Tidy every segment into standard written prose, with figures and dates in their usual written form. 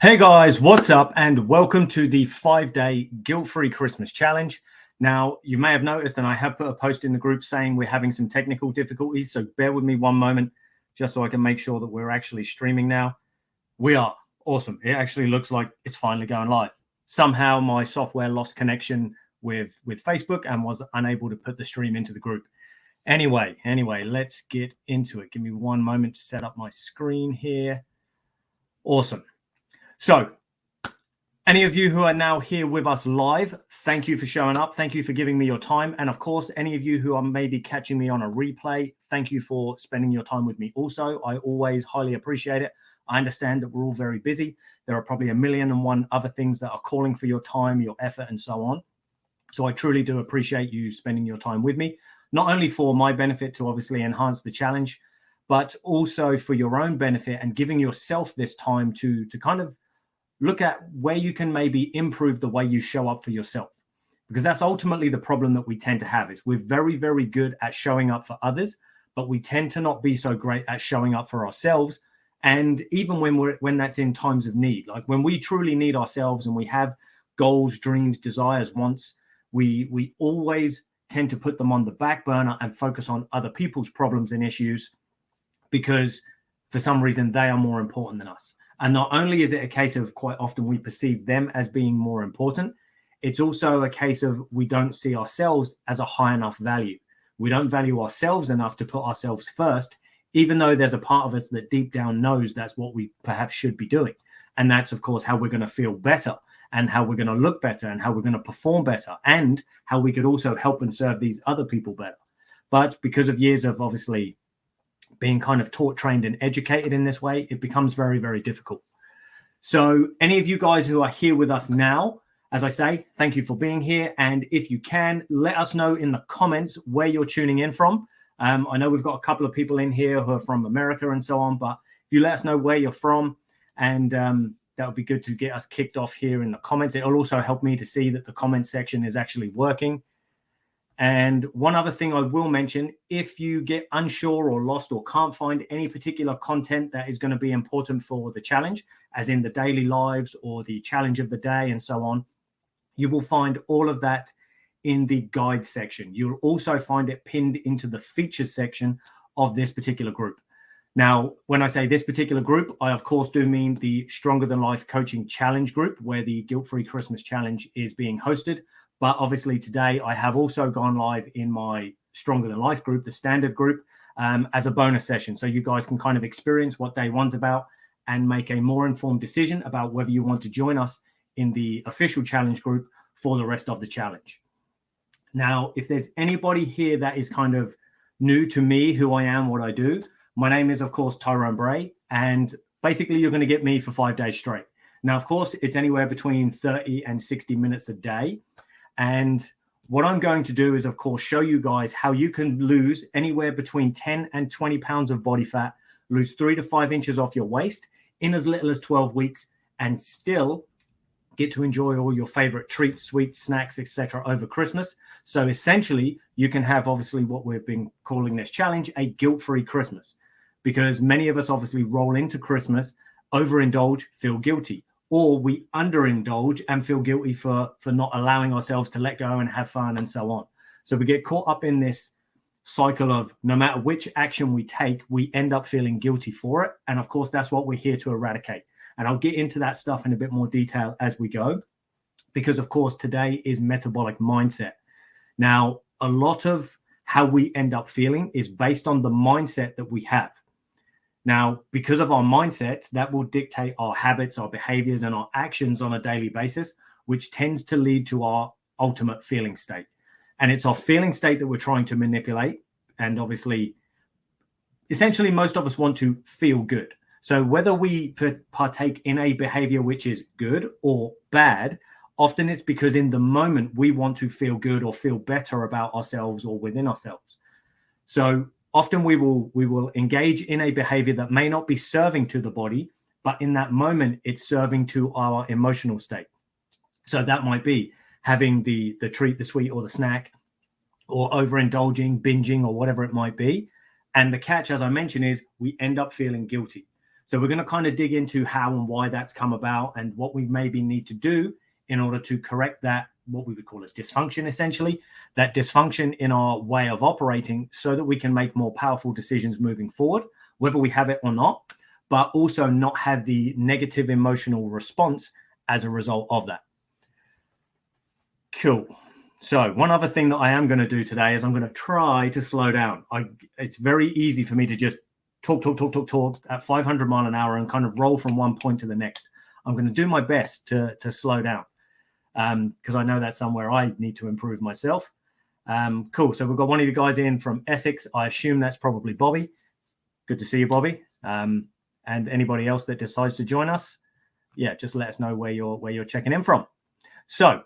Hey guys, what's up? And welcome to the 5-day guilt-free Christmas challenge. Now, you may have noticed, and I have put a post in the group saying we're having some technical difficulties. So bear with me one moment just so I can make sure that we're actually streaming now. We are. Awesome. It actually looks like it's finally going live. Somehow my software lost connection with Facebook and was unable to put the stream into the group. Anyway, let's get into it. Give me one moment to set up my screen here. Awesome. So, any of you who are now here with us live, thank you for showing up. Thank you for giving me your time. And of course, any of you who are maybe catching me on a replay, thank you for spending your time with me also. I always highly appreciate it. I understand that we're all very busy. There are probably 1,000,001 other things that are calling for your time, your effort, and so on. So I truly do appreciate you spending your time with me, not only for my benefit to obviously enhance the challenge, but also for your own benefit and giving yourself this time to kind of look at where you can maybe improve the way you show up for yourself, because that's ultimately the problem that we tend to have. Is we're very, very good at showing up for others, but we tend to not be so great at showing up for ourselves. And even when that's in times of need, like when we truly need ourselves and we have goals, dreams, desires, wants, we always tend to put them on the back burner and focus on other people's problems and issues because for some reason they are more important than us. And not only is it a case of quite often we perceive them as being more important, it's also a case of we don't see ourselves as a high enough value. We don't value ourselves enough to put ourselves first, even though there's a part of us that deep down knows that's what we perhaps should be doing. And that's, of course, how we're going to feel better and how we're going to look better and how we're going to perform better and how we could also help and serve these other people better. But because of years of obviously being kind of taught, trained, and educated in this way, it becomes very, very difficult. So any of you guys who are here with us now, as I say, thank you for being here. And if you can, let us know in the comments where you're tuning in from. I know we've got a couple of people in here who are from America and so on, but if you let us know where you're from, and that would be good to get us kicked off here in the comments. It'll also help me to see that the comment section is actually working. And one other thing I will mention, if you get unsure or lost or can't find any particular content that is going to be important for the challenge, as in the daily lives or the challenge of the day and so on, you will find all of that in the guide section. You'll also find it pinned into the features section of this particular group. Now, when I say this particular group, I of course do mean the Stronger Than Life Coaching Challenge group, where the Guilt-Free Christmas Challenge is being hosted. But obviously today I have also gone live in my Stronger Than Life group, the standard group, as a bonus session. So you guys can kind of experience what day one's about and make a more informed decision about whether you want to join us in the official challenge group for the rest of the challenge. Now, if there's anybody here that is kind of new to me, who I am, what I do, my name is, of course, Tyrone Bray. And basically you're going to get me for 5 days straight. Now, of course, it's anywhere between 30 and 60 minutes a day. And what I'm going to do is, of course, show you guys how you can lose anywhere between 10 and 20 pounds of body fat, lose 3 to 5 inches off your waist in as little as 12 weeks, and still get to enjoy all your favorite treats, sweets, snacks, etc. over Christmas. So essentially, you can have obviously what we've been calling this challenge a guilt-free Christmas, because many of us obviously roll into Christmas, overindulge, feel guilty. Or we underindulge and feel guilty for not allowing ourselves to let go and have fun and so on. So we get caught up in this cycle of no matter which action we take, we end up feeling guilty for it. And of course, that's what we're here to eradicate. And I'll get into that stuff in a bit more detail as we go, because of course, today is metabolic mindset. Now, a lot of how we end up feeling is based on the mindset that we have. Now, because of our mindsets, that will dictate our habits, our behaviors, and our actions on a daily basis, which tends to lead to our ultimate feeling state. And it's our feeling state that we're trying to manipulate. And obviously, essentially, most of us want to feel good. So whether we partake in a behavior which is good or bad, often it's because in the moment we want to feel good or feel better about ourselves or within ourselves. So often we will engage in a behavior that may not be serving to the body, but in that moment, it's serving to our emotional state. So that might be having the treat, the sweet, or the snack, or overindulging, binging, or whatever it might be. And the catch, as I mentioned, is we end up feeling guilty. So we're going to kind of dig into how and why that's come about and what we maybe need to do in order to correct that, what we would call a dysfunction, essentially, that dysfunction in our way of operating, so that we can make more powerful decisions moving forward, whether we have it or not, but also not have the negative emotional response as a result of that. Cool. So one other thing that I am going to do today is I'm going to try to slow down. It's very easy for me to just talk at 500 mile an hour and kind of roll from one point to the next. I'm going to do my best to slow down, because I know that's somewhere I need to improve myself. Cool. So we've got one of you guys in from Essex. I assume that's probably Bobby. Good to see you, Bobby. And anybody else that decides to join us, yeah, just let us know where you're checking in from. So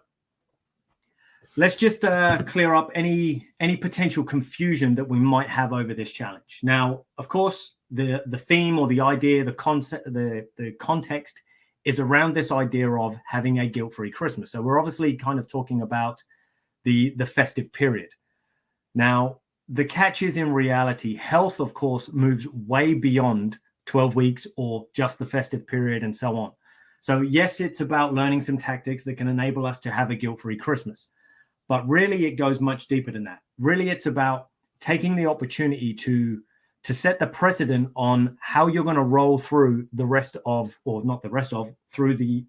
let's just clear up any potential confusion that we might have over this challenge. Now, of course, the theme or the idea, the concept, the context is around this idea of having a guilt-free Christmas. So we're obviously kind of talking about the festive period. Now, the catch is, in reality, health, of course, moves way beyond 12 weeks or just the festive period and so on. So yes, it's about learning some tactics that can enable us to have a guilt-free Christmas. But really, it goes much deeper than that. Really, it's about taking the opportunity to set the precedent on how you're going to roll through the rest of, or not the rest of, through the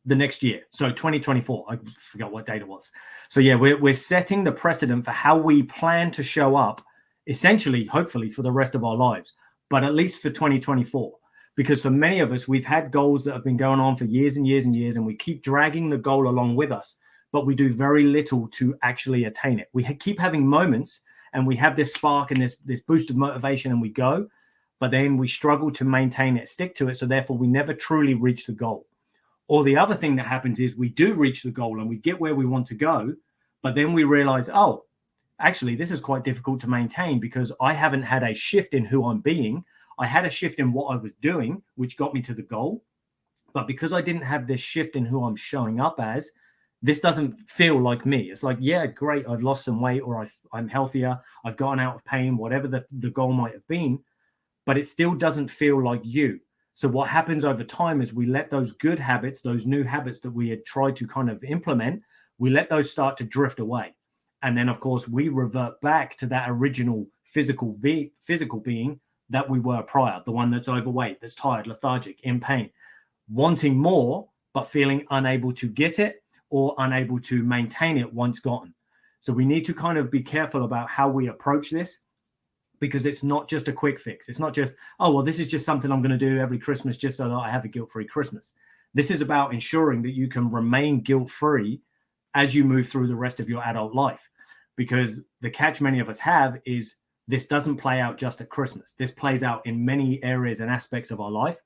next year. So 2024, I forgot what date it was. So yeah, we're setting the precedent for how we plan to show up, essentially, hopefully, for the rest of our lives, but at least for 2024. Because for many of us, we've had goals that have been going on for years and years and years, and we keep dragging the goal along with us, but we do very little to actually attain it. We keep having moments, and we have this spark and this boost of motivation, and we go, but then we struggle to maintain it, stick to it, so therefore we never truly reach the goal. Or the other thing that happens is we do reach the goal and we get where we want to go, but then we realize, oh, actually, this is quite difficult to maintain because I haven't had a shift in who I'm being. I had a shift in what I was doing, which got me to the goal. But because I didn't have this shift in who I'm showing up as, this doesn't feel like me. It's like, yeah, great, I've lost some weight, or I'm healthier, I've gotten out of pain, whatever the goal might have been, but it still doesn't feel like you. So what happens over time is we let those good habits, those new habits that we had tried to kind of implement, we let those start to drift away. And then, of course, we revert back to that original physical being that we were prior, the one that's overweight, that's tired, lethargic, in pain, wanting more, but feeling unable to get it or unable to maintain it once gotten. So we need to kind of be careful about how we approach this, because it's not just a quick fix. It's not just, oh, well, this is just something I'm going to do every Christmas just so that I have a guilt-free Christmas. This is about ensuring that you can remain guilt-free as you move through the rest of your adult life. Because the catch many of us have is this doesn't play out just at Christmas. This plays out in many areas and aspects of our life.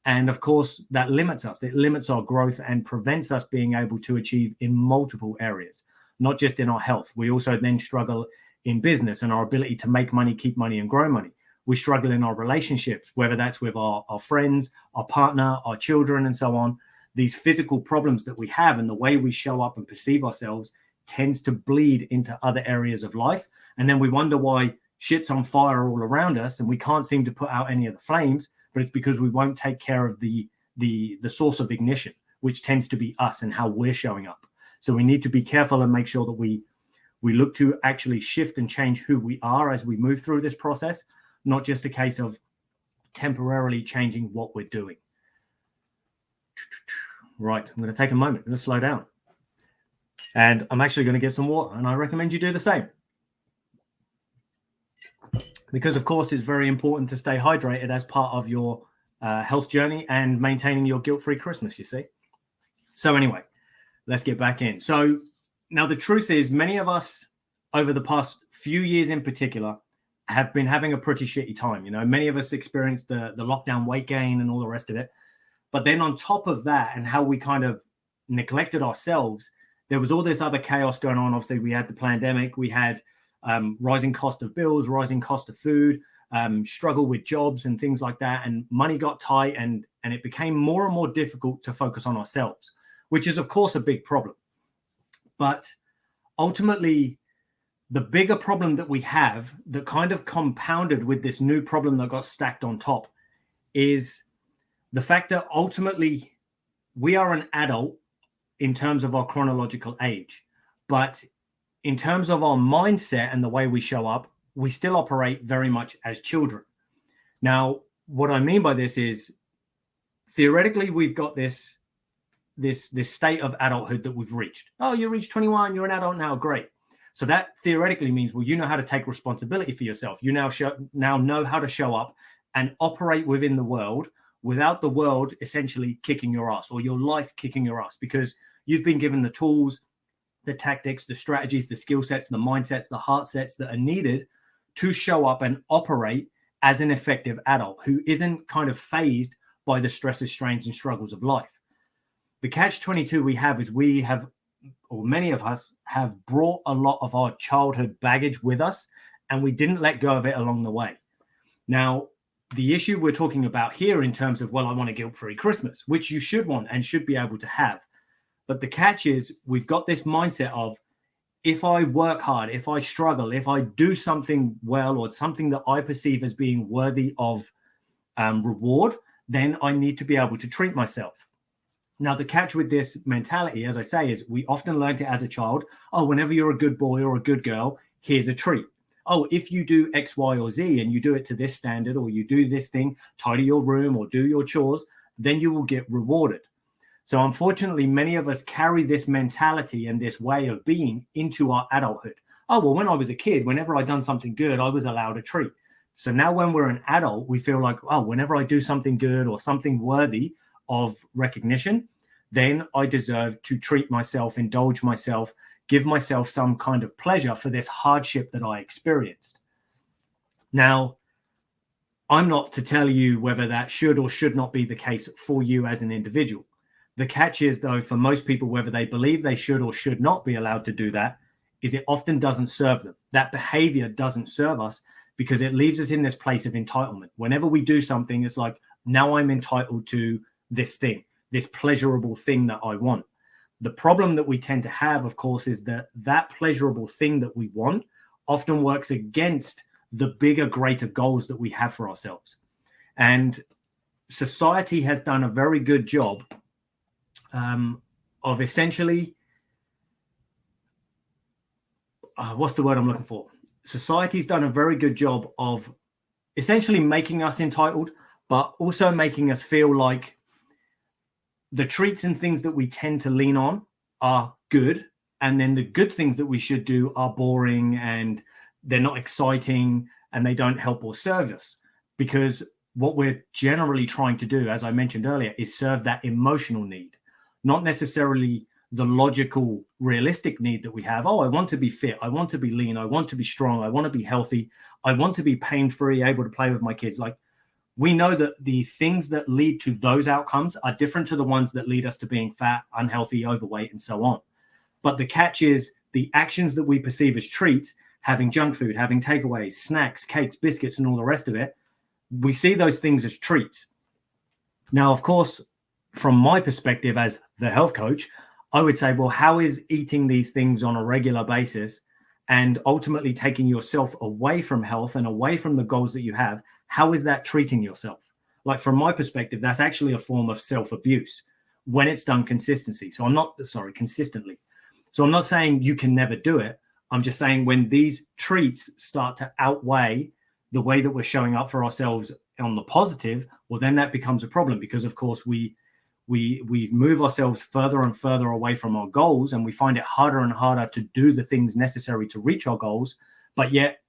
And of course, that limits us. It limits our growth and prevents us being able to achieve in multiple areas, not just in our health. We also then struggle in business and our ability to make money, keep money, and grow money. We struggle in our relationships, whether that's with our friends, our partner, our children, and so on. These physical problems that we have and the way we show up and perceive ourselves tends to bleed into other areas of life. And then we wonder why shit's on fire all around us and we can't seem to put out any of the flames, but it's because we won't take care of the source of ignition, which tends to be us and how we're showing up. So we need to be careful and make sure that we look to actually shift and change who we are as we move through this process, not just a case of temporarily changing what we're doing. Right, I'm going to take a moment. I'm going to slow down. And I'm actually going to get some water, and I recommend you do the same. Because, of course, it's very important to stay hydrated as part of your health journey and maintaining your guilt-free Christmas, you see. So anyway, let's get back in. So now the truth is, many of us over the past few years in particular have been having a pretty shitty time. You know, many of us experienced the lockdown weight gain and all the rest of it. But then on top of that and how we kind of neglected ourselves, there was all this other chaos going on. Obviously, we had the pandemic, we had rising cost of bills, rising cost of food, struggle with jobs and things like that. And money got tight and it became more and more difficult to focus on ourselves, which is, of course, a big problem. But ultimately, The bigger problem that we have that kind of compounded with this new problem that got stacked on top is the fact that ultimately we are an adult in terms of our chronological age, but in terms of our mindset and the way we show up, we still operate very much as children. Now, what I mean by this is theoretically we've got this state of adulthood that we've reached. Oh, you reached 21, you're an adult now, great. So that theoretically means, well, you know how to take responsibility for yourself. You now know how to show up and operate within the world without the world essentially kicking your ass, or your life kicking your ass, because you've been given the tools, the tactics, the strategies, the skill sets, the mindsets, the heart sets that are needed to show up and operate as an effective adult who isn't kind of fazed by the stresses, strains, and struggles of life. The catch-22 we have is we have, or many of us have, brought a lot of our childhood baggage with us, and we didn't let go of it along the way. Now, the issue we're talking about here in terms of, well, I want a guilt-free Christmas, which you should want and should be able to have. But the catch is we've got this mindset of, if I work hard, if I struggle, if I do something well, or something that I perceive as being worthy of reward, then I need to be able to treat myself. Now, the catch with this mentality, as I say, is we often learned it as a child. Oh, whenever you're a good boy or a good girl, here's a treat. Oh, if you do X, Y, or Z, and you do it to this standard, or you do this thing, tidy your room or do your chores, then you will get rewarded. So unfortunately, many of us carry this mentality and this way of being into our adulthood. Oh, well, when I was a kid, whenever I'd done something good, I was allowed a treat. So now when we're an adult, we feel like, oh, whenever I do something good or something worthy of recognition, then I deserve to treat myself, indulge myself, give myself some kind of pleasure for this hardship that I experienced. Now, I'm not to tell you whether that should or should not be the case for you as an individual. The catch is, though, for most people, whether they believe they should or should not be allowed to do that, is it often doesn't serve them. That behavior doesn't serve us because it leaves us in this place of entitlement. Whenever we do something, it's like, now I'm entitled to this thing, this pleasurable thing that I want. The problem that we tend to have, of course, is that that pleasurable thing that we want often works against the bigger, greater goals that we have for ourselves. And society has done a very good job of essentially, what's the word I'm looking for? Society's done a very good job of essentially making us entitled, but also making us feel like the treats and things that we tend to lean on are good, and then the good things that we should do are boring and they're not exciting and they don't help or serve us. Because what we're generally trying to do, as I mentioned earlier, is serve that emotional need, not necessarily the logical, realistic need that we have. Oh, I want to be fit. I want to be lean. I want to be strong. I want to be healthy. I want to be pain-free, able to play with my kids. Like, we know that the things that lead to those outcomes are different to the ones that lead us to being fat, unhealthy, overweight, and so on. But the catch is the actions that we perceive as treats, having junk food, having takeaways, snacks, cakes, biscuits, and all the rest of it, we see those things as treats. Now, of course, from my perspective as the health coach, I would say, well, how is eating these things on a regular basis and ultimately taking yourself away from health and away from the goals that you have, how is that treating yourself? Like, from my perspective, that's actually a form of self-abuse when it's done consistently. So I'm not saying you can never do it. I'm just saying when these treats start to outweigh the way that we're showing up for ourselves on the positive, well, then that becomes a problem, because of course we move ourselves further and further away from our goals, and we find it harder and harder to do the things necessary to reach our goals. But yet,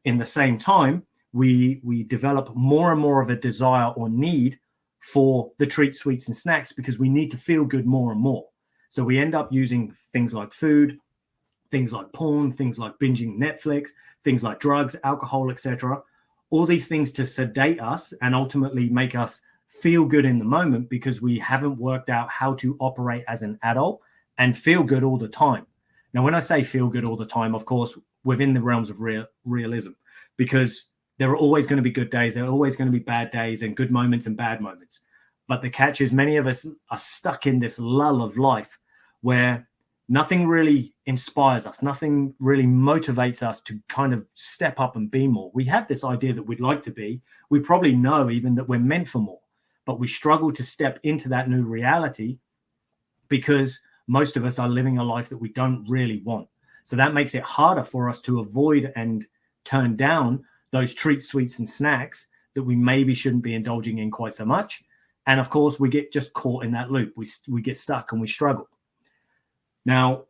in the same time, we develop more and more of a desire or need for the treats, sweets, and snacks, because we need to feel good more and more. So we end up using things like food, things like porn, things like binging Netflix, things like drugs, alcohol, etc. All these things to sedate us and ultimately make us feel good in the moment, because we haven't worked out how to operate as an adult and feel good all the time. Now, when I say feel good all the time, of course, within the realms of realism, because there are always going to be good days, there are always going to be bad days, and good moments and bad moments. But the catch is many of us are stuck in this lull of life where nothing really inspires us. Nothing really motivates us to kind of step up and be more. We have this idea that we'd like to be. We probably know even that we're meant for more, but we struggle to step into that new reality because most of us are living a life that we don't really want. So that makes it harder for us to avoid and turn down those treats, sweets, and snacks that we maybe shouldn't be indulging in quite so much. And of course, we get just caught in that loop. We get stuck and we struggle. Now,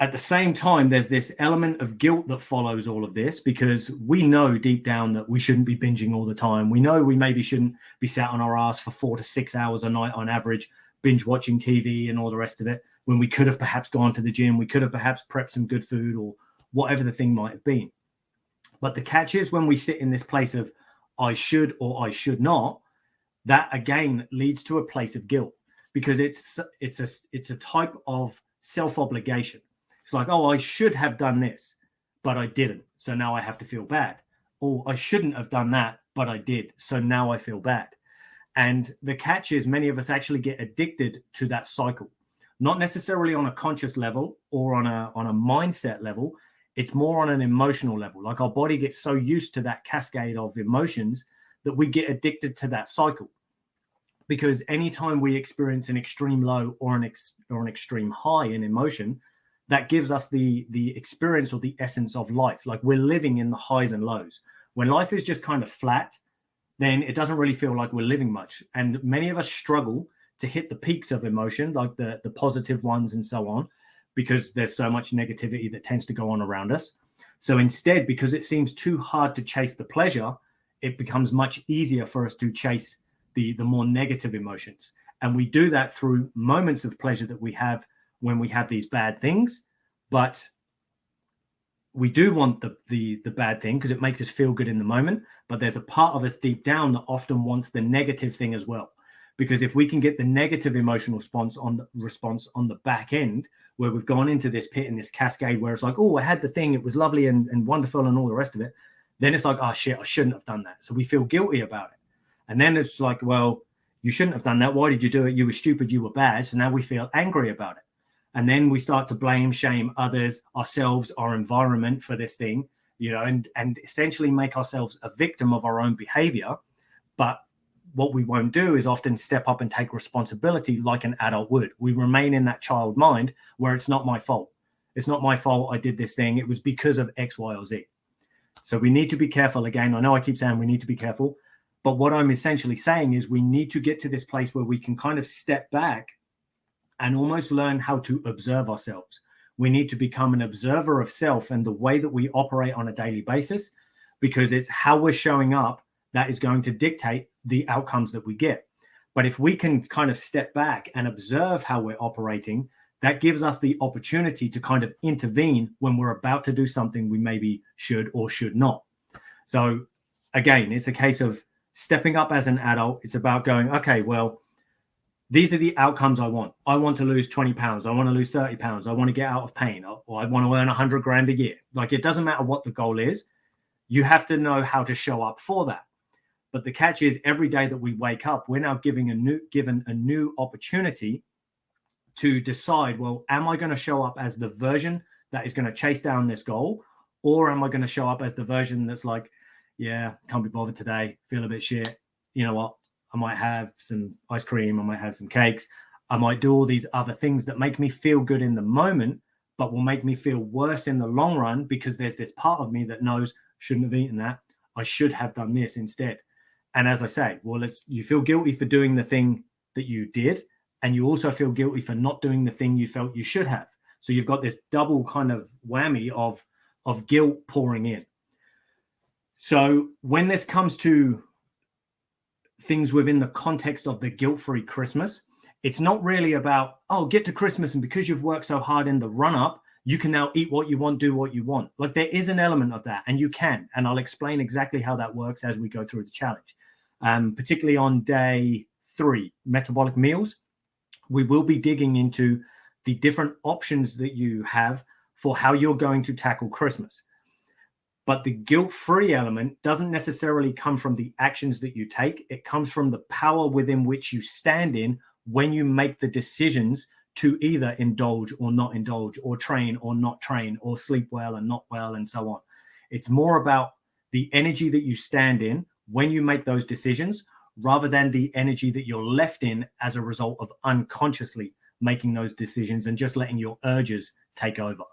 at the same time, there's this element of guilt that follows all of this, because we know deep down that we shouldn't be binging all the time. We know we maybe shouldn't be sat on our ass for 4 to 6 hours a night on average, binge watching TV and all the rest of it, when we could have perhaps gone to the gym, we could have perhaps prepped some good food or whatever the thing might have been. But the catch is, when we sit in this place of I should or I should not, that again leads to a place of guilt, because it's a type of self-obligation. It's like, oh, I should have done this, but I didn't, so now I have to feel bad. Or I shouldn't have done that, but I did, so now I feel bad. And the catch is, many of us actually get addicted to that cycle, not necessarily on a conscious level or on a mindset level. It's more on an emotional level. Like, our body gets so used to that cascade of emotions that we get addicted to that cycle. Because anytime we experience an extreme low or an extreme high in emotion, that gives us the experience or the essence of life. Like, we're living in the highs and lows. When life is just kind of flat, then it doesn't really feel like we're living much. And many of us struggle to hit the peaks of emotion, like the positive ones and so on, because there's so much negativity that tends to go on around us. So instead, because it seems too hard to chase the pleasure, it becomes much easier for us to chase the more negative emotions. And we do that through moments of pleasure that we have when we have these bad things. But we do want the bad thing because it makes us feel good in the moment. But there's a part of us deep down that often wants the negative thing as well. Because if we can get the negative emotional response on the back end, where we've gone into this pit and this cascade where it's like, oh, I had the thing, it was lovely and wonderful and all the rest of it, then it's like, oh shit, I shouldn't have done that. So we feel guilty about it. And then it's like, well, you shouldn't have done that. Why did you do it? You were stupid, you were bad. So now we feel angry about it. And then we start to blame, shame others, ourselves, our environment for this thing, and essentially make ourselves a victim of our own behavior. But what we won't do is often step up and take responsibility like an adult would. We remain in that child mind where it's not my fault. It's not my fault I did this thing. It was because of X, Y, or Z. So we need to be careful. Again, I know I keep saying we need to be careful, but what I'm essentially saying is we need to get to this place where we can kind of step back and almost learn how to observe ourselves. We need to become an observer of self and the way that we operate on a daily basis, because it's how we're showing up that is going to dictate the outcomes that we get. But if we can kind of step back and observe how we're operating, that gives us the opportunity to kind of intervene when we're about to do something we maybe should or should not. So again, it's a case of stepping up as an adult. It's about going, okay, well, these are the outcomes I want. I want to lose 20 pounds. I want to lose 30 pounds. I want to get out of pain, or I want to earn 100 grand a year. Like, it doesn't matter what the goal is. You have to know how to show up for that. But the catch is, every day that we wake up, we're now given a new opportunity to decide, well, am I going to show up as the version that is going to chase down this goal? Or am I going to show up as the version that's like, yeah, can't be bothered today, feel a bit shit. You know what? I might have some ice cream. I might have some cakes. I might do all these other things that make me feel good in the moment, but will make me feel worse in the long run, because there's this part of me that knows, shouldn't have eaten that. I should have done this instead. And as I say, well, you feel guilty for doing the thing that you did, and you also feel guilty for not doing the thing you felt you should have. So you've got this double kind of whammy of guilt pouring in. So when this comes to things within the context of the guilt-free Christmas, it's not really about, oh, get to Christmas, and because you've worked so hard in the run-up, you can now eat what you want, do what you want. Like, there is an element of that, and you can. And I'll explain exactly how that works as we go through the challenge. Particularly on day 3, metabolic meals, we will be digging into the different options that you have for how you're going to tackle Christmas. But the guilt-free element doesn't necessarily come from the actions that you take. It comes from the power within which you stand in when you make the decisions to either indulge or not indulge, or train or not train, or sleep well and not well, and so on. It's more about the energy that you stand in when you make those decisions, rather than the energy that you're left in as a result of unconsciously making those decisions and just letting your urges take over.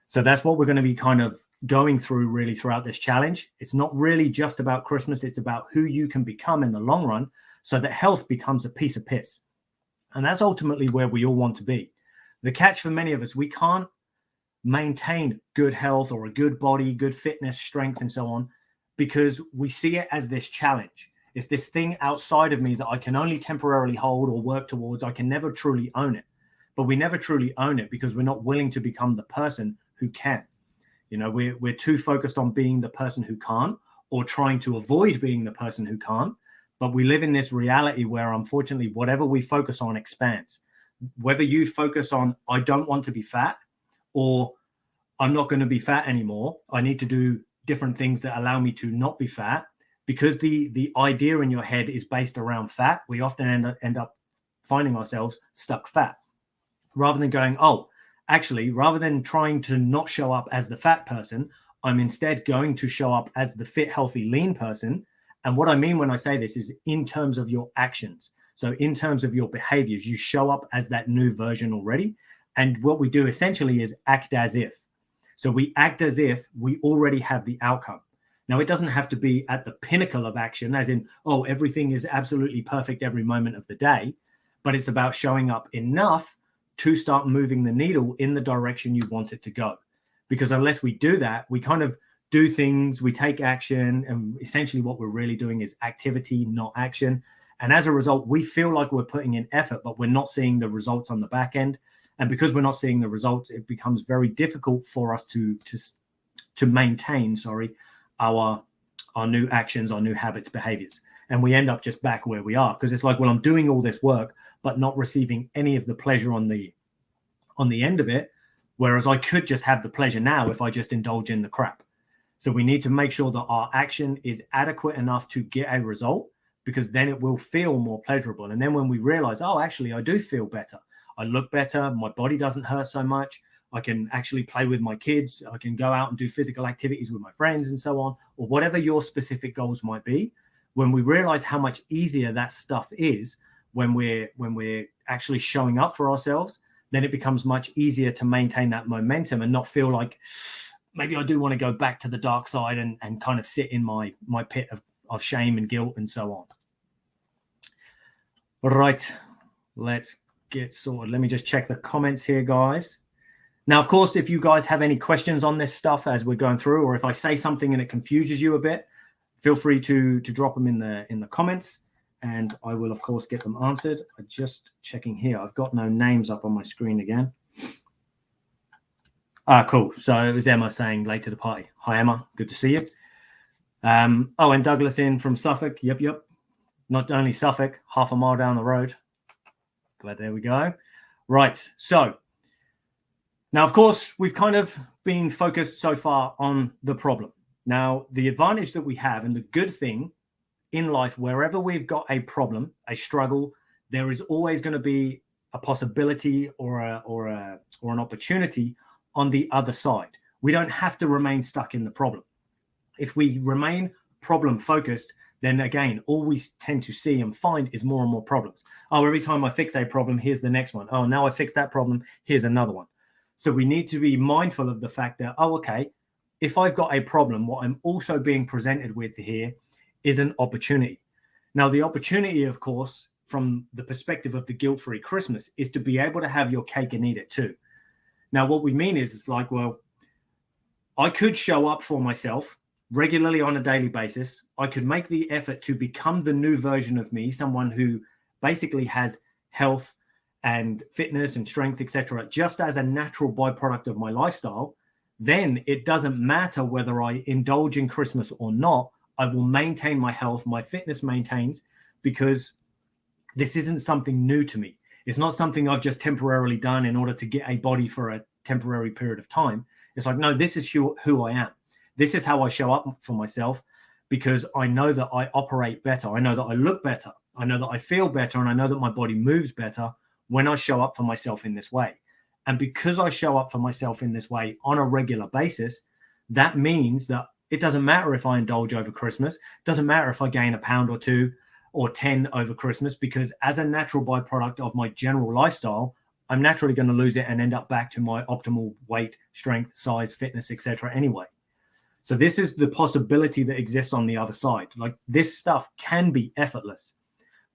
So that's what we're going to be kind of going through really throughout this challenge. It's not really just about Christmas. It's about who you can become in the long run so that health becomes a piece of piss. And that's ultimately where we all want to be. The catch for many of us, we can't maintain good health or a good body, good fitness, strength, and so on, because we see it as this challenge. It's this thing outside of me that I can only temporarily hold or work towards. I can never truly own it. But we never truly own it because we're not willing to become the person who can. You know, we're too focused on being the person who can't, or trying to avoid being the person who can't. But we live in this reality where, unfortunately, whatever we focus on expands. Whether you focus on, I don't want to be fat, or I'm not going to be fat anymore, I need to do different things that allow me to not be fat, because the idea in your head is based around fat, we often end up finding ourselves stuck fat. Rather than going, oh, actually, rather than trying to not show up as the fat person, I'm instead going to show up as the fit, healthy, lean person. And what I mean when I say this is in terms of your actions. So in terms of your behaviors, you show up as that new version already. And what we do essentially is act as if. So we act as if we already have the outcome. Now, it doesn't have to be at the pinnacle of action, as in, oh, everything is absolutely perfect every moment of the day. But it's about showing up enough to start moving the needle in the direction you want it to go. Because unless we do that, we kind of do things, we take action, and essentially what we're really doing is activity, not action. And as a result, we feel like we're putting in effort, but we're not seeing the results on the back end. And because we're not seeing the results, it becomes very difficult for us to maintain, our new actions, our new habits, behaviors. And we end up just back where we are, because it's like, well, I'm doing all this work, but not receiving any of the pleasure on the end of it. Whereas I could just have the pleasure now if I just indulge in the crap. So we need to make sure that our action is adequate enough to get a result, because then it will feel more pleasurable. And then when we realize, oh, actually, I do feel better. I look better. My body doesn't hurt so much. I can actually play with my kids. I can go out and do physical activities with my friends and so on, or whatever your specific goals might be. When we realize how much easier that stuff is when we're actually showing up for ourselves, then it becomes much easier to maintain that momentum and not feel like maybe I do want to go back to the dark side and kind of sit in my pit of shame and guilt and so on. All right, let's get sorted. Let me just check the comments here, guys. Now, of course, if you guys have any questions on this stuff as we're going through, or if I say something and it confuses you a bit, feel free to drop them in the comments, and I will, of course, get them answered. I'm just checking here. I've got no names up on my screen again. Cool. So it was Emma saying late to the party. Hi, Emma. Good to see you. Oh, and Douglas in from Suffolk. Yep. Not only Suffolk, half a mile down the road. But there we go. Right. So now, of course, we've kind of been focused so far on the problem. Now, the advantage that we have, and the good thing in life, wherever we've got a problem, a struggle, there is always going to be a possibility or an opportunity on the other side. We don't have to remain stuck in the problem. If we remain problem focused, then again, all we tend to see and find is more and more problems. Oh, every time I fix a problem, here's the next one. Oh, now I fixed that problem, here's another one. So we need to be mindful of the fact that, oh, okay, if I've got a problem, what I'm also being presented with here is an opportunity. Now, the opportunity, of course, from the perspective of the guilt-free Christmas, is to be able to have your cake and eat it too. Now, what we mean is, it's like, well, I could show up for myself regularly on a daily basis. I could make the effort to become the new version of me, someone who basically has health and fitness and strength, etc., just as a natural byproduct of my lifestyle. Then it doesn't matter whether I indulge in Christmas or not. I will maintain my health, my fitness maintains, because this isn't something new to me. It's not something I've just temporarily done in order to get a body for a temporary period of time. It's like, no, this is who I am. This is how I show up for myself, because I know that I operate better. I know that I look better. I know that I feel better, and I know that my body moves better when I show up for myself in this way. And because I show up for myself in this way on a regular basis, that means that it doesn't matter if I indulge over Christmas. It doesn't matter if I gain a pound or 2 or 10 over Christmas, because as a natural byproduct of my general lifestyle, I'm naturally going to lose it and end up back to my optimal weight, strength, size, fitness, etc. anyway. So this is the possibility that exists on the other side. Like, this stuff can be effortless,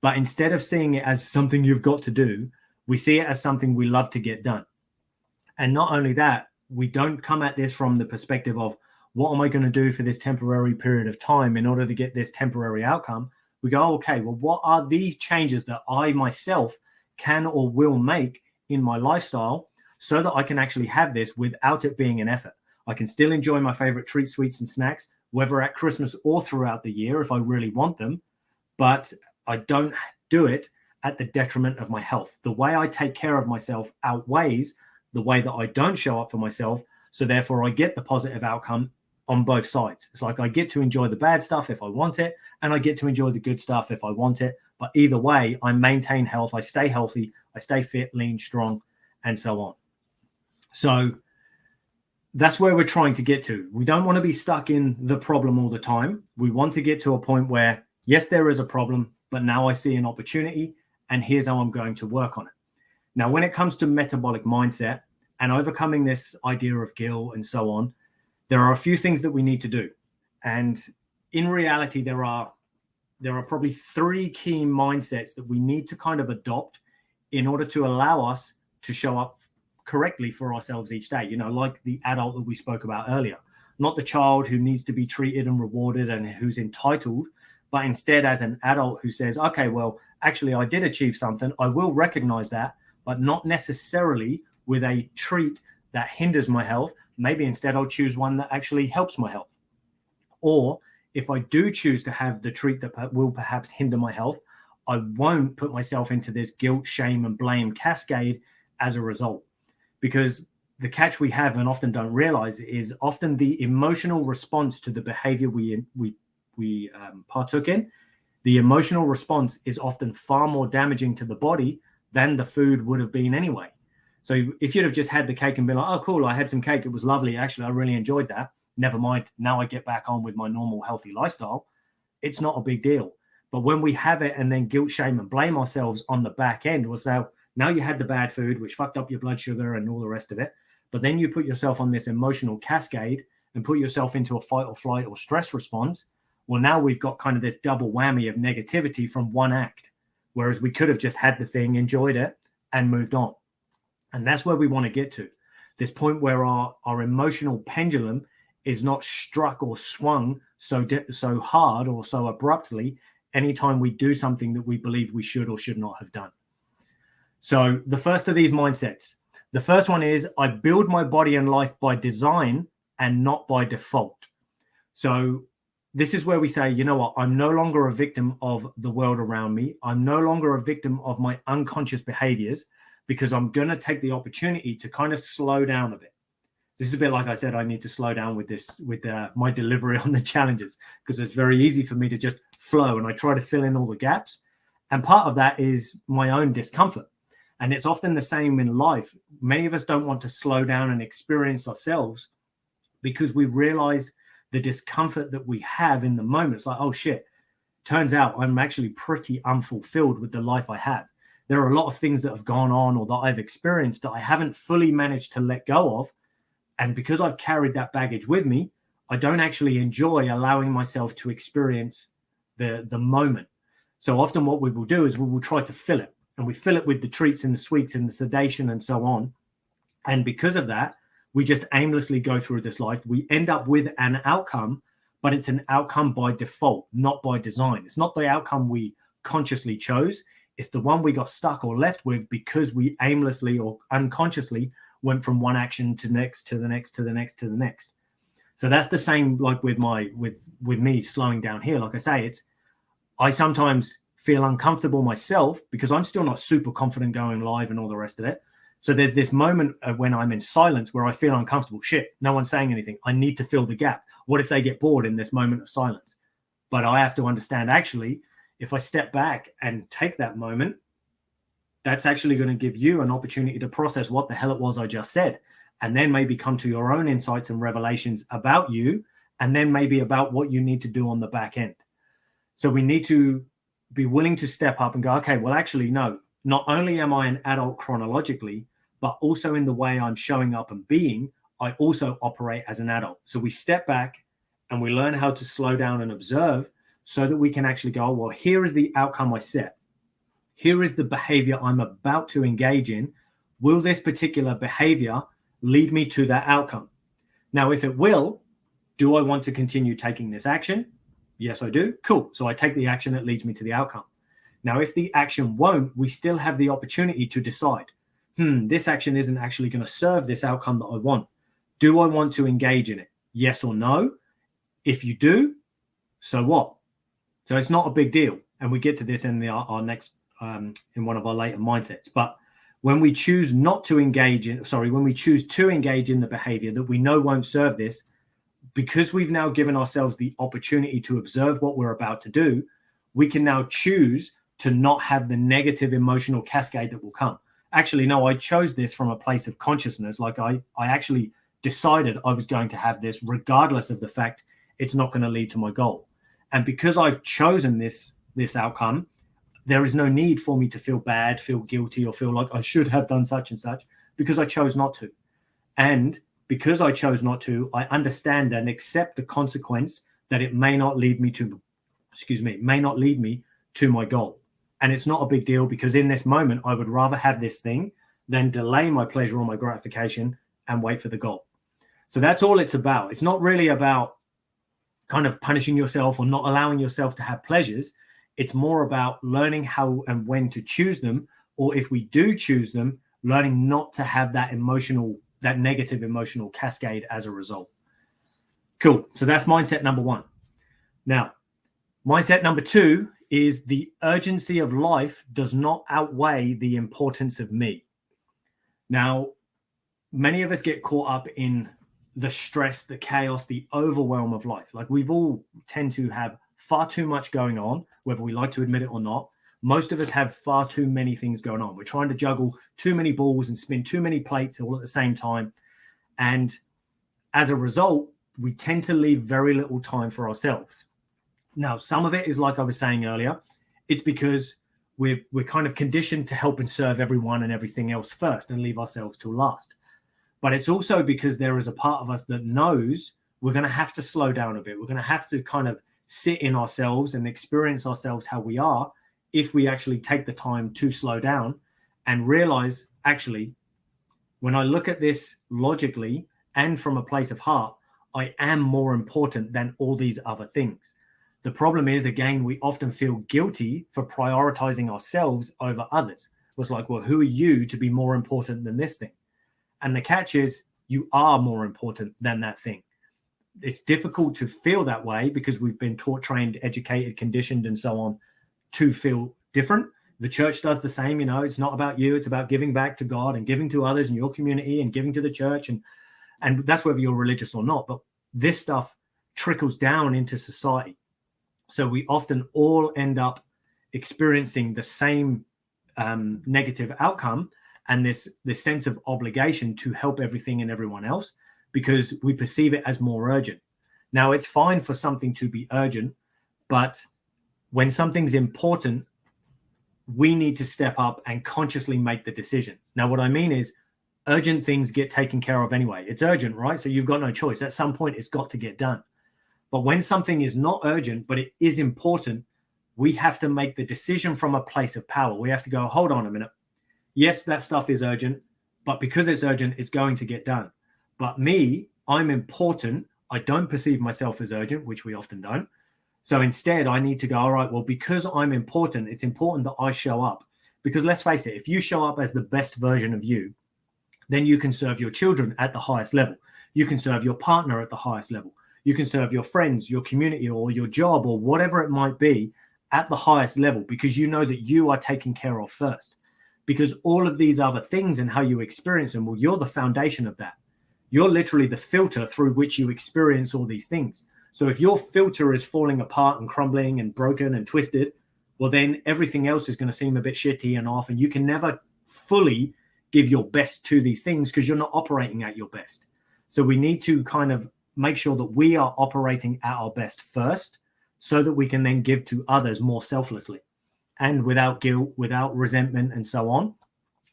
but instead of seeing it as something you've got to do, we see it as something we love to get done. And not only that, we don't come at this from the perspective of, what am I going to do for this temporary period of time in order to get this temporary outcome? We go, okay, well, what are the changes that I myself can or will make in my lifestyle so that I can actually have this without it being an effort? I can still enjoy my favorite treats, sweets, and snacks, whether at Christmas or throughout the year if I really want them, but I don't do it at the detriment of my health. The way I take care of myself outweighs the way that I don't show up for myself. So therefore I get the positive outcome on both sides. It's like I get to enjoy the bad stuff if I want it, and I get to enjoy the good stuff if I want it. But either way, I maintain health, I stay healthy, I stay fit, lean, strong, and so on. So that's where we're trying to get to. We don't want to be stuck in the problem all the time. We want to get to a point where, yes, there is a problem, but now I see an opportunity, and here's how I'm going to work on it. Now, when it comes to metabolic mindset and overcoming this idea of guilt and so on, there are a few things that we need to do. And in reality, there are probably 3 key mindsets that we need to kind of adopt in order to allow us to show up correctly for ourselves each day. You know, like the adult that we spoke about earlier, not the child who needs to be treated and rewarded and who's entitled, but instead as an adult who says, okay, well, actually, I did achieve something. I will recognize that, but not necessarily with a treat that hinders my health. Maybe instead I'll choose one that actually helps my health. Or if I do choose to have the treat that will perhaps hinder my health, I won't put myself into this guilt, shame, and blame cascade as a result. Because the catch we have and often don't realize is often the emotional response to the behavior we partook in. The emotional response is often far more damaging to the body than the food would have been anyway. So if you'd have just had the cake and been like, oh, cool, I had some cake, it was lovely, actually, I really enjoyed that, never mind, now I get back on with my normal healthy lifestyle, it's not a big deal. But when we have it and then guilt, shame, and blame ourselves on the back end, was now you had the bad food, which fucked up your blood sugar and all the rest of it, but then you put yourself on this emotional cascade and put yourself into a fight or flight or stress response. Well, now we've got kind of this double whammy of negativity from one act, whereas we could have just had the thing, enjoyed it, and moved on. And that's where we want to get to, this point where our emotional pendulum is not struck or swung so hard or so abruptly anytime we do something that we believe we should or should not have done. So the first of these mindsets, the first one is, I build my body and life by design and not by default. So this is where we say, you know what, I'm no longer a victim of the world around me. I'm no longer a victim of my unconscious behaviors, because I'm going to take the opportunity to kind of slow down a bit. This is a bit like I said, I need to slow down with my delivery on the challenges, because it's very easy for me to just flow and I try to fill in all the gaps. And part of that is my own discomfort. And it's often the same in life. Many of us don't want to slow down and experience ourselves because we realize the discomfort that we have in the moment. It's like, oh shit, turns out I'm actually pretty unfulfilled with the life I have. There are a lot of things that have gone on or that I've experienced that I haven't fully managed to let go of. And because I've carried that baggage with me, I don't actually enjoy allowing myself to experience the moment. So often what we will do is we will try to fill it, and we fill it with the treats and the sweets and the sedation and so on. And because of that, we just aimlessly go through this life. We end up with an outcome, but it's an outcome by default, not by design. It's not the outcome we consciously chose. It's the one we got stuck or left with because we aimlessly or unconsciously went from one action to next, to the next, to the next, to the next. So that's the same like with me slowing down here. Like I say, I sometimes feel uncomfortable myself because I'm still not super confident going live and all the rest of it. So there's this moment when I'm in silence where I feel uncomfortable. Shit, no one's saying anything. I need to fill the gap. What if they get bored in this moment of silence? But I have to understand, actually, if I step back and take that moment, that's actually going to give you an opportunity to process what the hell it was I just said, and then maybe come to your own insights and revelations about you, and then maybe about what you need to do on the back end. So we need to be willing to step up and go, okay, well, actually, no, not only am I an adult chronologically, but also in the way I'm showing up and being, I also operate as an adult. So we step back and we learn how to slow down and observe so that we can actually go, well, here is the outcome I set. Here is the behavior I'm about to engage in. Will this particular behavior lead me to that outcome? Now, if it will, do I want to continue taking this action? Yes, I do. Cool. So I take the action that leads me to the outcome. Now, if the action won't, we still have the opportunity to decide, this action isn't actually going to serve this outcome that I want. Do I want to engage in it? Yes or no? If you do, so what? So it's not a big deal. And we get to this in our next, in one of our later mindsets. But when we choose not to engage in, when we choose to engage in the behavior that we know won't serve this, because we've now given ourselves the opportunity to observe what we're about to do, we can now choose to not have the negative emotional cascade that will come. Actually, no, I chose this from a place of consciousness. Like I actually decided I was going to have this regardless of the fact it's not going to lead to my goal. And because I've chosen this outcome, there is no need for me to feel bad, feel guilty, or feel like I should have done such and such, because I chose not to. And because I chose not to, I understand and accept the consequence that it may not lead me to, my goal. And it's not a big deal, because in this moment, I would rather have this thing than delay my pleasure or my gratification and wait for the goal. So that's all it's about. It's not really about kind of punishing yourself or not allowing yourself to have pleasures. It's more about learning how and when to choose them, or if we do choose them, learning not to have that negative emotional cascade as a result. Cool. So that's mindset number one. Now, mindset number two is the urgency of life does not outweigh the importance of me. Now, many of us get caught up in the stress, the chaos, the overwhelm of life. Like, we've all tend to have far too much going on, whether we like to admit it or not. Most of us have far too many things going on. We're trying to juggle too many balls and spin too many plates all at the same time. And as a result, we tend to leave very little time for ourselves. Now, some of it is, like I was saying earlier, it's because we're kind of conditioned to help and serve everyone and everything else first and leave ourselves till last. But it's also because there is a part of us that knows we're going to have to slow down a bit. We're going to have to kind of sit in ourselves and experience ourselves how we are, if we actually take the time to slow down and realize, actually, when I look at this logically and from a place of heart, I am more important than all these other things. The problem is, again, we often feel guilty for prioritizing ourselves over others. It's like, well, who are you to be more important than this thing? And the catch is, you are more important than that thing. It's difficult to feel that way because we've been taught, trained, educated, conditioned, and so on to feel different. The church does the same. It's not about you. It's about giving back to God and giving to others in your community and giving to the church. And that's whether you're religious or not. But this stuff trickles down into society. So we often all end up experiencing the same negative outcome and this sense of obligation to help everything and everyone else, because we perceive it as more urgent. Now, it's fine for something to be urgent, but when something's important, we need to step up and consciously make the decision. Now, what I mean is, urgent things get taken care of anyway. It's urgent, right? So you've got no choice. At some point, it's got to get done. But when something is not urgent, but it is important, we have to make the decision from a place of power. We have to go, hold on a minute. Yes, that stuff is urgent, but because it's urgent, it's going to get done. But me, I'm important. I don't perceive myself as urgent, which we often don't. So instead, I need to go, all right, well, because I'm important, it's important that I show up. Because let's face it, if you show up as the best version of you, then you can serve your children at the highest level. You can serve your partner at the highest level. You can serve your friends, your community, or your job, or whatever it might be at the highest level, because you know that you are taken care of first. Because all of these other things and how you experience them, well, you're the foundation of that. You're literally the filter through which you experience all these things. So if your filter is falling apart and crumbling and broken and twisted, well, then everything else is going to seem a bit shitty and off, and you can never fully give your best to these things because you're not operating at your best. So we need to kind of make sure that we are operating at our best first so that we can then give to others more selflessly and without guilt, without resentment, and so on,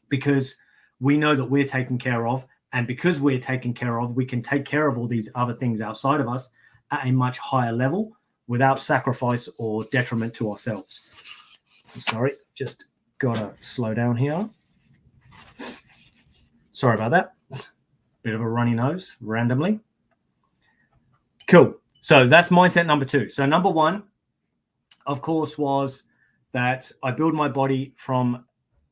because we know that we're taken care of. And because we're taken care of, we can take care of all these other things outside of us at a much higher level without sacrifice or detriment to ourselves. Sorry, just gotta slow down here. Sorry about that. Bit of a runny nose randomly. Cool. So that's mindset number 2. So number 1, of course, was that I build my body from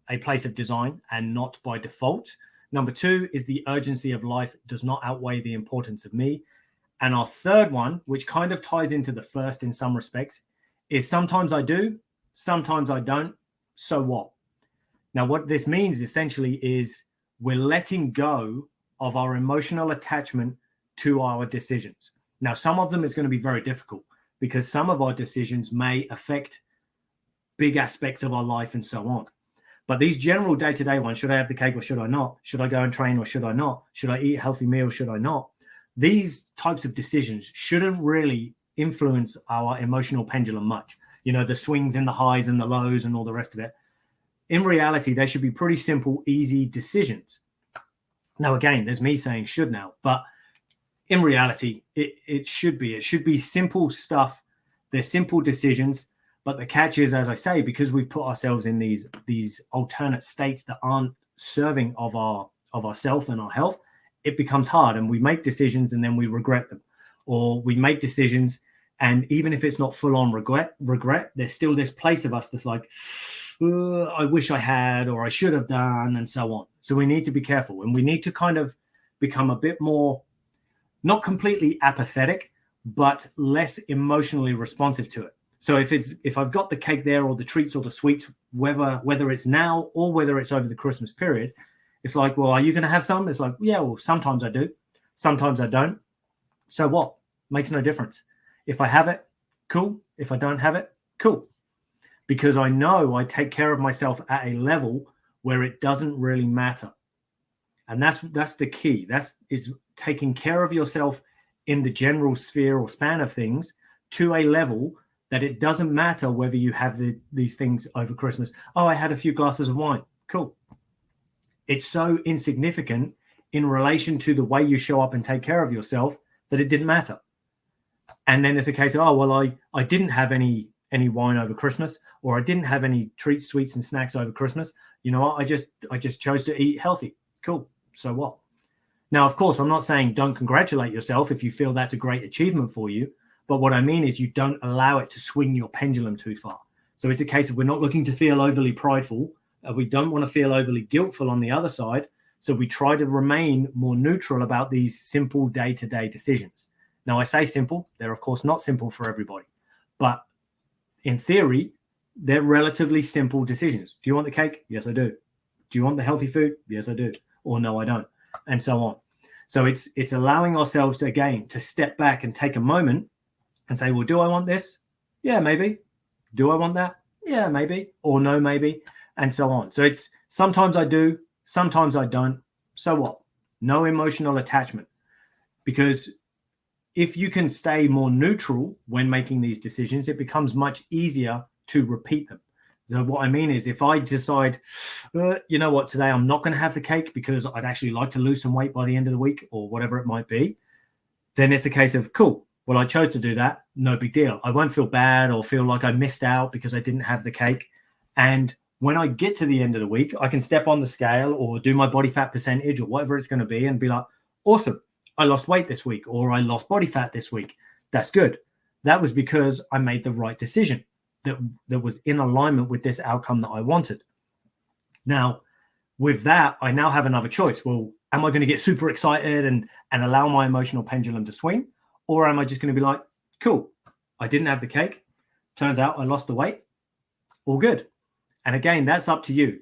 a place of design and not by default. Number 2 is the urgency of life does not outweigh the importance of me. And our third one, which kind of ties into the first in some respects, is sometimes I do, sometimes I don't. So what? Now, what this means essentially is we're letting go of our emotional attachment to our decisions. Now, some of them is going to be very difficult because some of our decisions may affect big aspects of our life and so on. But these general day-to-day ones, should I have the cake or should I not? Should I go and train or should I not? Should I eat a healthy meal? Should I not? These types of decisions shouldn't really influence our emotional pendulum much. You know, the swings and the highs and the lows and all the rest of it. In reality, they should be pretty simple, easy decisions. Now, again, there's me saying should now, but in reality, it should be. It should be simple stuff. They're simple decisions. But the catch is, as I say, because we've put ourselves in these alternate states that aren't serving of ourself and our health, it becomes hard. And we make decisions and then we regret them. Or we make decisions and even if it's not full on regret, there's still this place of us that's like, I wish I had or I should have done and so on. So we need to be careful and we need to kind of become a bit more, not completely apathetic, but less emotionally responsive to it. So if I've got the cake there or the treats or the sweets, whether it's now or whether it's over the Christmas period, it's like, well, are you going to have some? It's like, yeah, well, sometimes I do. Sometimes I don't. So what? Makes no difference. If I have it, cool. If I don't have it, cool. Because I know I take care of myself at a level where it doesn't really matter. And that's the key. That is taking care of yourself in the general sphere or span of things to a level that it doesn't matter whether you have these things over Christmas. Oh, I had a few glasses of wine. Cool. It's so insignificant in relation to the way you show up and take care of yourself that it didn't matter. And then it's a case of, oh, well, I didn't have any wine over Christmas, or I didn't have any treats, sweets, and snacks over Christmas. You know what? I just chose to eat healthy. Cool. So what? Now, of course, I'm not saying don't congratulate yourself if you feel that's a great achievement for you. But what I mean is you don't allow it to swing your pendulum too far. So it's a case of we're not looking to feel overly prideful. We don't want to feel overly guiltful on the other side. So we try to remain more neutral about these simple day-to-day decisions. Now, I say simple. They're, of course, not simple for everybody. But in theory, they're relatively simple decisions. Do you want the cake? Yes, I do. Do you want the healthy food? Yes, I do. Or no, I don't. And so on. So it's allowing ourselves to, again, to step back and take a moment and say, well, do I want this? Yeah, maybe. Do I want that? Yeah, maybe. Or no, maybe. And so on. So it's sometimes I do, sometimes I don't. So what? No emotional attachment. Because if you can stay more neutral when making these decisions, it becomes much easier to repeat them. So what I mean is if I decide, you know what, today I'm not going to have the cake because I'd actually like to lose some weight by the end of the week or whatever it might be, then it's a case of, cool, well, I chose to do that. No big deal. I won't feel bad or feel like I missed out because I didn't have the cake. And when I get to the end of the week, I can step on the scale or do my body fat percentage or whatever it's going to be and be like, awesome, I lost weight this week or I lost body fat this week. That's good. That was because I made the right decision that was in alignment with this outcome that I wanted. Now, with that, I now have another choice. Well, am I going to get super excited and allow my emotional pendulum to swing? Or am I just going to be like, cool, I didn't have the cake. Turns out I lost the weight. All good. And again, that's up to you.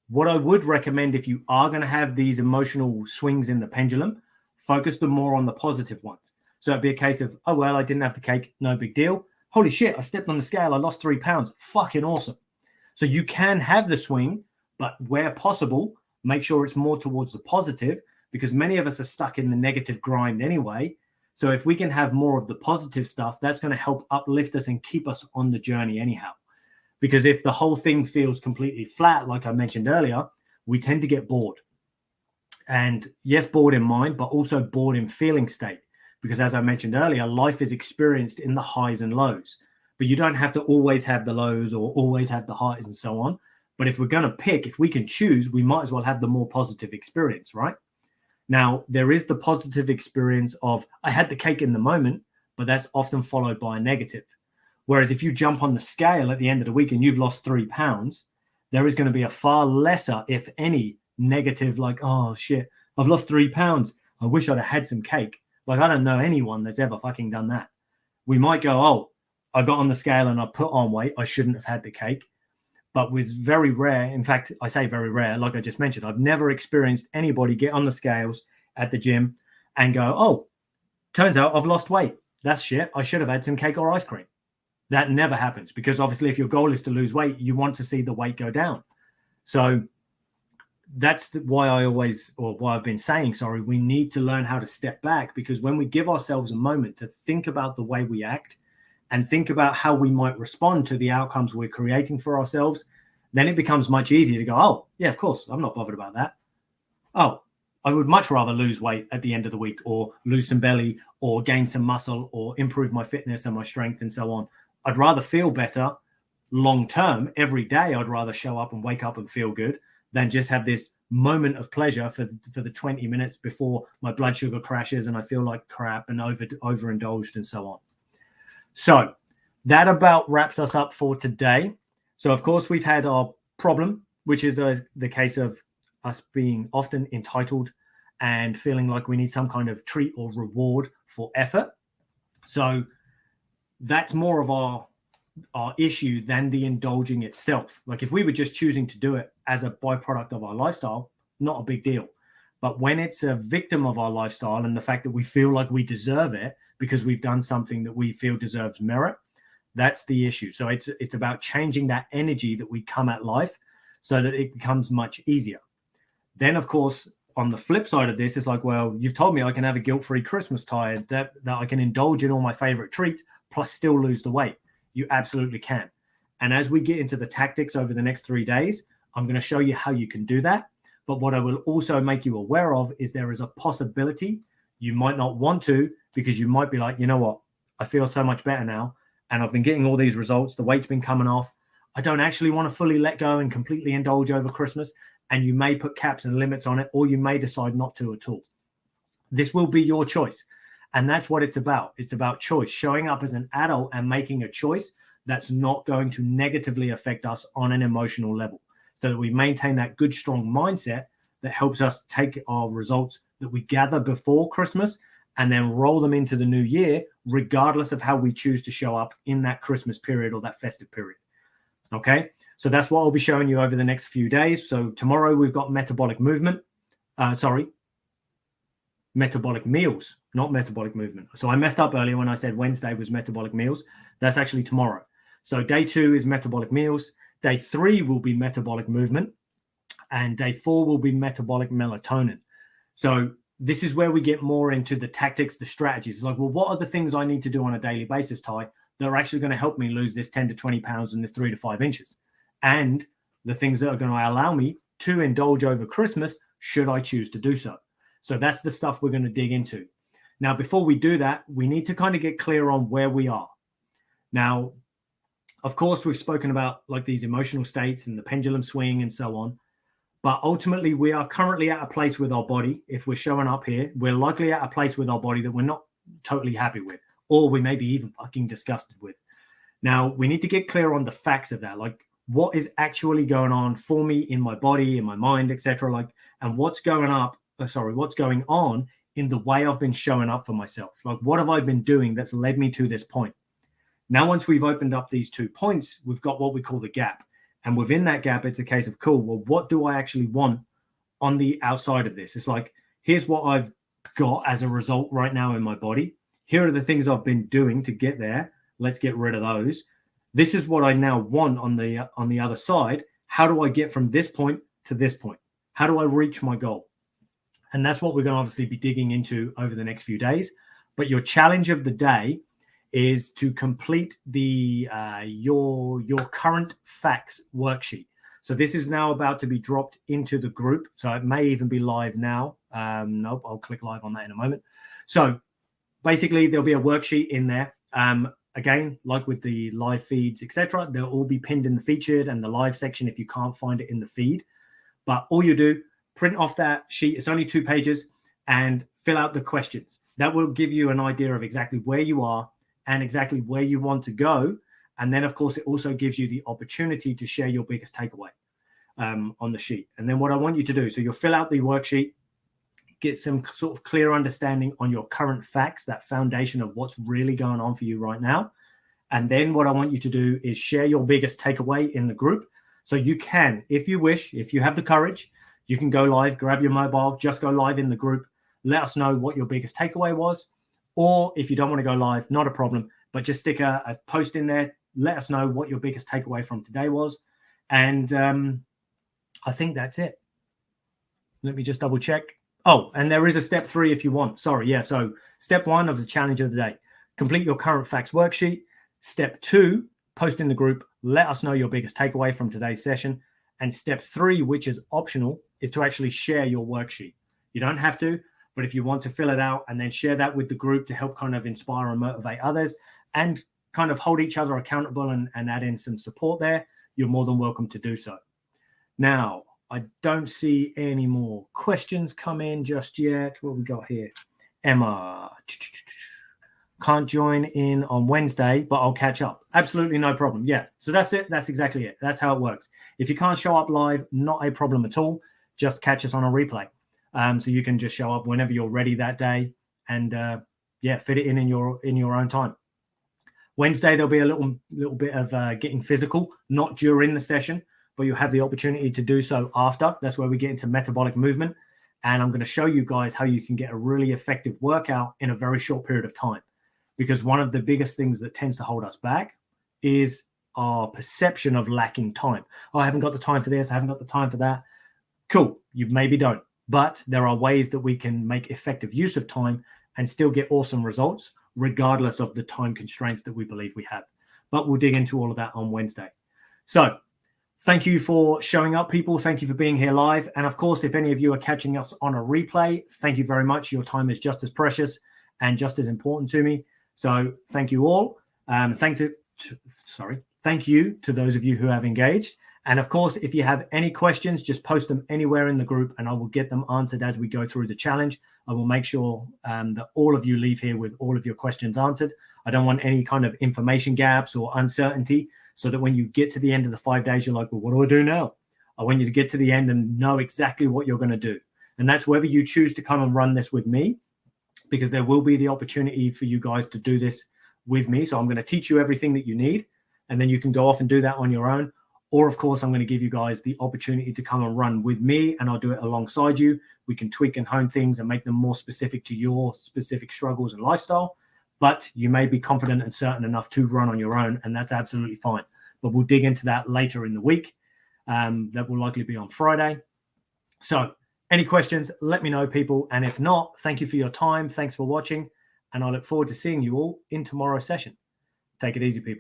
What I would recommend if you are going to have these emotional swings in the pendulum, focus them more on the positive ones. So it'd be a case of, oh, well, I didn't have the cake. No big deal. holy shit, I stepped on the scale, I lost 3 pounds. Fucking awesome. So you can have the swing, but where possible, make sure it's more towards the positive, because many of us are stuck in the negative grind anyway. So if we can have more of the positive stuff, that's going to help uplift us and keep us on the journey anyhow. Because if the whole thing feels completely flat, like I mentioned earlier, we tend to get bored. And yes, bored in mind, but also bored in feeling state. Because as I mentioned earlier, life is experienced in the highs and lows. But you don't have to always have the lows or always have the highs and so on. But if we're going to pick, if we can choose, we might as well have the more positive experience, right? Now, there is the positive experience of, I had the cake in the moment, but that's often followed by a negative. Whereas if you jump on the scale at the end of the week and you've lost 3 pounds, there is going to be a far lesser, if any, negative, like, oh shit, I've lost 3 pounds. I wish I'd have had some cake. Like, I don't know anyone that's ever fucking done that. We might go, oh, I got on the scale and I put on weight. I shouldn't have had the cake. But was very rare. In fact, I say very rare, like I just mentioned, I've never experienced anybody get on the scales at the gym and go, oh, turns out I've lost weight. That's shit. I should have had some cake or ice cream. That never happens, because obviously if your goal is to lose weight, you want to see the weight go down. So that's why I've been saying, we need to learn how to step back, because when we give ourselves a moment to think about the way we act and think about how we might respond to the outcomes we're creating for ourselves, then it becomes much easier to go, oh, yeah, of course, I'm not bothered about that. Oh, I would much rather lose weight at the end of the week, or lose some belly, or gain some muscle, or improve my fitness and my strength and so on. I'd rather feel better long term every day. I'd rather show up and wake up and feel good than just have this moment of pleasure for the 20 minutes before my blood sugar crashes and I feel like crap and overindulged and so on. So that about wraps us up for today. So of course we've had our problem, which is the case of us being often entitled and feeling like we need some kind of treat or reward for effort. So that's more of our issue than the indulging itself. Like if we were just choosing to do it as a byproduct of our lifestyle, not a big deal. But when it's a victim of our lifestyle and the fact that we feel like we deserve it because we've done something that we feel deserves merit, that's the issue. So it's about changing that energy that we come at life so that it becomes much easier. Then, of course, on the flip side of this, it's like, well, you've told me I can have a guilt-free Christmas tie, that I can indulge in all my favorite treats plus still lose the weight. You absolutely can. And as we get into the tactics over the next 3 days, I'm going to show you how you can do that. But what I will also make you aware of is there is a possibility you might not want to, because you might be like, you know what, I feel so much better now. And I've been getting all these results. The weight's been coming off. I don't actually want to fully let go and completely indulge over Christmas. And you may put caps and limits on it, or you may decide not to at all. This will be your choice. And that's what it's about. It's about choice, showing up as an adult and making a choice that's not going to negatively affect us on an emotional level, so that we maintain that good, strong mindset that helps us take our results that we gather before Christmas and then roll them into the new year, regardless of how we choose to show up in that Christmas period or that festive period. Okay, so that's what I'll be showing you over the next few days. So tomorrow we've got metabolic meals, not metabolic movement. So I messed up earlier when I said Wednesday was metabolic meals. That's actually tomorrow. So day 2 is metabolic meals. Day 3 will be metabolic movement. And day 4 will be metabolic melatonin. So this is where we get more into the tactics, the strategies. It's like, well, what are the things I need to do on a daily basis, Ty, that are actually going to help me lose this 10 to 20 pounds and this 3 to 5 inches? And the things that are going to allow me to indulge over Christmas, should I choose to do so. So that's the stuff we're going to dig into. Now, before we do that, we need to kind of get clear on where we are. Now, of course, we've spoken about like these emotional states and the pendulum swing and so on. But ultimately, we are currently at a place with our body. If we're showing up here, we're likely at a place with our body that we're not totally happy with, or we may be even fucking disgusted with. Now, we need to get clear on the facts of that. Like, what is actually going on for me in my body, in my mind, etc. Like, and what's going on in the way I've been showing up for myself. Like, what have I been doing that's led me to this point? Now, once we've opened up these 2 points, we've got what we call the gap. And within that gap, it's a case of, cool, well, what do I actually want on the outside of this? It's like, here's what I've got as a result right now in my body. Here are the things I've been doing to get there. Let's get rid of those. This is what I now want on the other side. How do I get from this point to this point? How do I reach my goal? And that's what we're going to obviously be digging into over the next few days. But your challenge of the day is to complete the your current facts worksheet. So this is now about to be dropped into the group. So it may even be live now. Nope, I'll click live on that in a moment. So basically, there'll be a worksheet in there. Again, like with the live feeds, etc., they'll all be pinned in the featured and the live section if you can't find it in the feed. But all you do, print off that sheet. It's only 2 pages, and fill out the questions. That will give you an idea of exactly where you are and exactly where you want to go. And then, of course, it also gives you the opportunity to share your biggest takeaway on the sheet. And then what I want you to do, so you'll fill out the worksheet, get some sort of clear understanding on your current facts, that foundation of what's really going on for you right now. And then what I want you to do is share your biggest takeaway in the group. So you can, if you wish, if you have the courage, you can go live, grab your mobile, just go live in the group. Let us know what your biggest takeaway was. Or if you don't want to go live, not a problem, but just stick a post in there. Let us know what your biggest takeaway from today was. And I think that's it. Let me just double check. Oh, and there is a step 3 if you want. Sorry. Yeah. So step 1 of the challenge of the day, complete your current facts worksheet. Step 2, post in the group. Let us know your biggest takeaway from today's session. And step 3, which is optional, is to actually share your worksheet. You don't have to, but if you want to fill it out and then share that with the group to help kind of inspire and motivate others and kind of hold each other accountable and add in some support there, you're more than welcome to do so. Now, I don't see any more questions come in just yet. What we got here? Emma. Can't join in on Wednesday, but I'll catch up. Absolutely no problem. Yeah, so that's it. That's exactly it. That's how it works. If you can't show up live, not a problem at all. Just catch us on a replay. So you can just show up whenever you're ready that day and yeah, fit it in your own time. Wednesday, there'll be a little bit of getting physical, not during the session, but you'll have the opportunity to do so after. That's where we get into metabolic movement. And I'm going to show you guys how you can get a really effective workout in a very short period of time. Because one of the biggest things that tends to hold us back is our perception of lacking time. Oh, I haven't got the time for this. I haven't got the time for that. Cool. You maybe don't. But there are ways that we can make effective use of time and still get awesome results, regardless of the time constraints that we believe we have. But we'll dig into all of that on Wednesday. So thank you for showing up, people. Thank you for being here live. And of course, if any of you are catching us on a replay, thank you very much. Your time is just as precious and just as important to me. So thank you all. Thank you to those of you who have engaged. And of course, if you have any questions, just post them anywhere in the group and I will get them answered as we go through the challenge. I will make sure that all of you leave here with all of your questions answered. I don't want any kind of information gaps or uncertainty, so that when you get to the end of the 5 days, you're like, well, what do I do now? I want you to get to the end and know exactly what you're going to do. And that's whether you choose to come and run this with me, because there will be the opportunity for you guys to do this with me. So I'm going to teach you everything that you need, and then you can go off and do that on your own. Or, of course, I'm going to give you guys the opportunity to come and run with me, and I'll do it alongside you. We can tweak and hone things and make them more specific to your specific struggles and lifestyle. But you may be confident and certain enough to run on your own, and that's absolutely fine. But we'll dig into that later in the week. That will likely be on Friday. So any questions, let me know, people. And if not, thank you for your time. Thanks for watching. And I look forward to seeing you all in tomorrow's session. Take it easy, people.